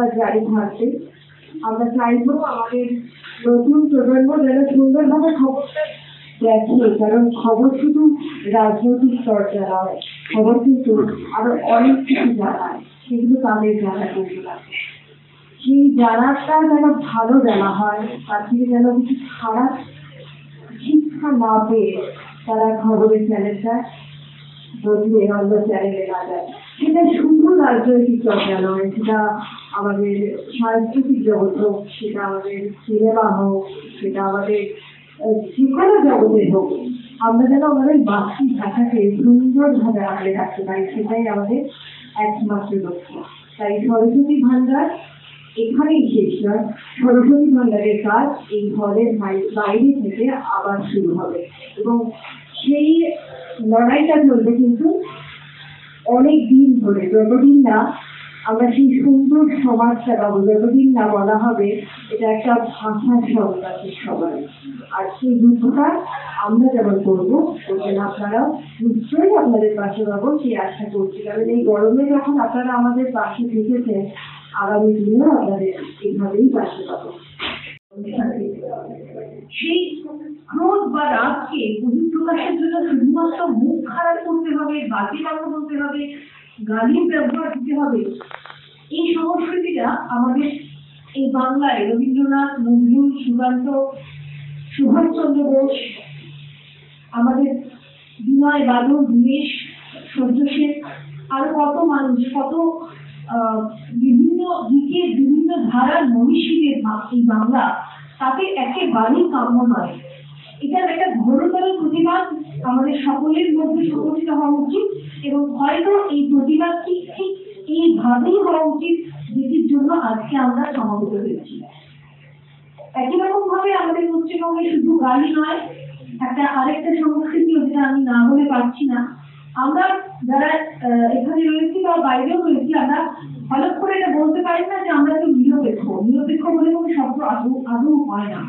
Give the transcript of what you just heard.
প্রতিবাদ জারি থাকবে। আমরা চাইবো আমাদের নতুন প্রজন্ম যেন সুন্দরভাবে খবরটা দেখে, কারণ খবর শুধু রাজনৈতিক চর্চা নয়, খবর কিন্তু আরো অনেক কিছু জানায়, সেগুলো তাদের জানা কিন্তু লাগে। সেই জানাটা যেন ভালো জানা হয়, তার থেকে যেন কিছু খারাপ শিক্ষা না পেয়ে তারা খবরের চ্যানেলটা বদলে অন্য চ্যানেলে না যায়। সেটা শুধু রাজনৈতিক চর্চা নয়, সেটা আমাদের সাংস্কৃতিক জগৎ হোক, সেটা আমাদের সিনেমা হোক, সেটা আমাদের যে কোনো জগতে হোক, আমরা যেন আমাদের মাতৃভাষাকে সুন্দরভাবে আগলে রাখতে পারি, সেটাই আমাদের একমাত্র লক্ষ্য। তাই সরস্বতী ভান্ডার এখানেই শেষ নয়, সরস্বতী ভান্ডারের কাজ এই হলের বাইরে থেকে আবার শুরু হবে এবং সেই লড়াইটা চলবে কিন্তু অনেক দিন ধরে, যতদিন না আমরা সেই সুন্দর সমাজটা পাবো, যতদিন না বলা হবে এটা একটা ভাষার সংঘাত সবাই। আর সেই যুদ্ধটা আমরা যেমন করবো, ওখানে আপনারাও নিশ্চয়ই আপনাদের পাশে পাবো সেই আশা করছি। কারণ এই গরমে যখন আপনারা আমাদের পাশে থেকেছেন, আগামী দিনেও আপনাদের এইভাবেই পাশে পাবো। সেই ক্রোধ বা রাগকে বহিঃপ্রকাশের জন্য শুধুমাত্র মুখ খারাপ করতে হবে, বাজে কথা বলতে হবে, গালির ব্যবহার দিতে হবে, এই সংস্কৃতিটা আমাদের এই বাংলায় রবীন্দ্রনাথ, নজরুল, সুকান্ত, সুভাষচন্দ্র বোস, আমাদের বিনয় বাদল, দীনেশ, সূর্য সেন, আরো কত মানুষ, কত বিভিন্ন দিকে বিভিন্ন ধারার মনীষীদের এই বাংলা, তাতে একেবারেই কাম্য নয়। এটার একটা ঘোরতর প্রতিবাদ আমাদের সকলের মধ্যে সংগঠিত হওয়া উচিত এবং হয়তো এই প্রতিবাদটি ঠিক এইভাবেই হওয়া উচিত যেটির জন্য আজকে আমরা সমবেত হয়েছি। একই রকম ভাবে আমাদের পশ্চিমবঙ্গে শুধু গালি নয়, একটা আরেকটা সংস্কৃতি যেটা আমি না বলে পারছি না, আমরা যারা এখানে রয়েছি বা বাইরেও রয়েছি, আমরা হঠাৎ করে এটা বলতে পারি না যে আমরা একটু নিরপেক্ষ বলে কোনো শব্দ আদৌ হয় না।